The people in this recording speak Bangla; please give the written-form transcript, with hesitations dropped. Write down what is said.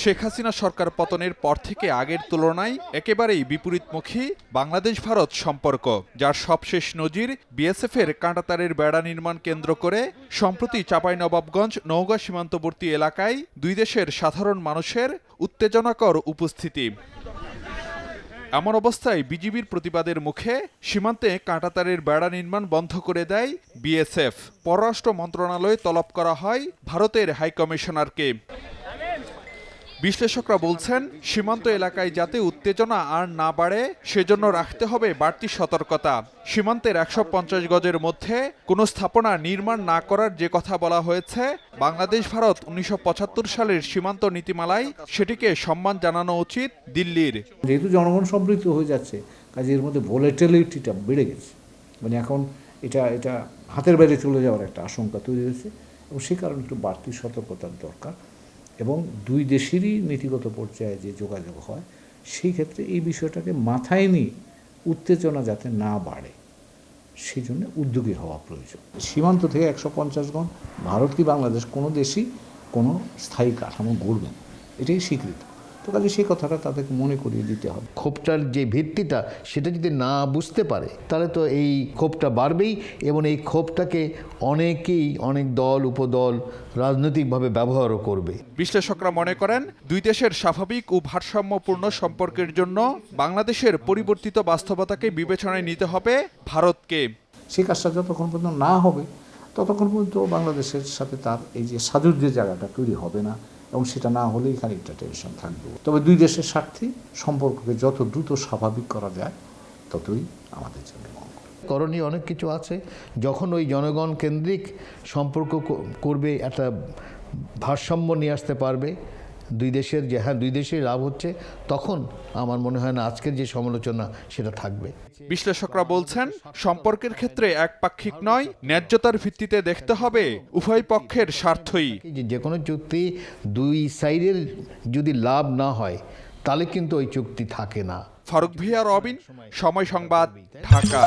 শেখ হাসিনা সরকার পতনের পর থেকে আগের তুলনায় একেবারেই বিপরীতমুখী বাংলাদেশ ভারত সম্পর্ক, যার সবশেষ নজির বিএসএফের কাঁটাতারের বেড়া নির্মাণ কেন্দ্র করে সম্প্রতি চাঁপাইনবাবগঞ্জ নওগাঁ সীমান্তবর্তী এলাকায় দুই দেশের সাধারণ মানুষের উত্তেজনাকর উপস্থিতি। এমন অবস্থায় বিজিবির প্রতিবাদের মুখে সীমান্তে কাঁটাতারের বেড়া নির্মাণ বন্ধ করে দেয় বিএসএফ। পররাষ্ট্র মন্ত্রণালয়ে তলব করা হয় ভারতের হাইকমিশনারকে। বিশ্লেষকরা বলছেন, সীমান্ত এলাকায় যাতে উত্তেজনা আর না বাড়ে সেজন্য রাখতে হবে বাড়তি সতর্কতা। সীমান্তের ১৫০ গজের মধ্যে কোনো স্থাপনা নির্মাণ না করার যে কথা বলা হয়েছে, বাংলাদেশ ভারত ১৯৭৫ সালের সীমান্ত নীতিমালায় সেটিকে সম্মান জানানো উচিত দিল্লির। যেহেতু জনগণ সমৃদ্ধ হয়ে যাচ্ছে, কাজে এর মধ্যে ভোলেটিলিটিটা বেড়ে গেছে, মানে এখন এটা হাতের বাইরে চলে যাওয়ার একটা আশঙ্কা তৈরি হয়েছে এবং সে কারণে একটু বাড়তি সতর্কতার দরকার। এবং দুই দেশেরই নীতিগত পর্যায়ে যে যোগাযোগ হয় সেই ক্ষেত্রে এই বিষয়টাকে মাথায় নিয়ে উত্তেজনা যাতে না বাড়ে সেই জন্য উদ্যোগী হওয়া প্রয়োজন। সীমান্ত থেকে ১৫০ গণ ভারত কি বাংলাদেশ কোনো দেশই কোনো স্থায়ী কাঠামো গড়বে না, এটাই স্বীকৃত। তো কাজে সেই কথাটা তাদেরকে মনে করিয়ে দিতে হবে। ক্ষোভটার যে ভিত্তিটা সেটা যদি না বুঝতে পারে তাহলে তো এই ক্ষোভটা বাড়বেই এবং এই ক্ষোভটাকে অনেকেই অনেক দল উপদল রাজনৈতিকভাবে ব্যবহারও করবে। বিশ্লেষকরা মনে করেন, দুই দেশের স্বাভাবিক ও ভারসাম্যপূর্ণ সম্পর্কের জন্য বাংলাদেশের পরিবর্তিত বাস্তবতাকে বিবেচনায় নিতে হবে ভারতকে। সেই কাজটা যতক্ষণ পর্যন্ত না হবে ততক্ষণ পর্যন্ত বাংলাদেশের সাথে তার এই যে সাযুজ্যের জায়গাটা তৈরি হবে না এবং সেটা না হলেই খানিকটা টেনশন থাকবে। তবে দুই দেশের স্বার্থে সম্পর্ককে যত দ্রুত স্বাভাবিক করা যায় ততই আমাদের জন্য মঙ্গল। করণীয় অনেক কিছু আছে। যখন ওই জনগণ কেন্দ্রিক সম্পর্ক করবে, একটা ভারসাম্য নিয়ে আসতে পারবে দুই দেশের, যে হ্যাঁ দুই দেশের লাভ হচ্ছে, তখন আমার মনে হয় না আজকের যে সমালোচনা সেটা থাকবে। বিশ্লেষকরা বলছেন, সম্পর্কের ক্ষেত্রে একপাক্ষিক নয়, ন্যায্যতার ভিত্তিতে দেখতে হবে উভয় পক্ষের স্বার্থই। যে কোনো চুক্তি দুই সাইডের যদি লাভ না হয় তাহলে কিন্তু ওই চুক্তি থাকে না। ফারুক ভিয়া, রবিন, সময় সংবাদ, ঢাকা।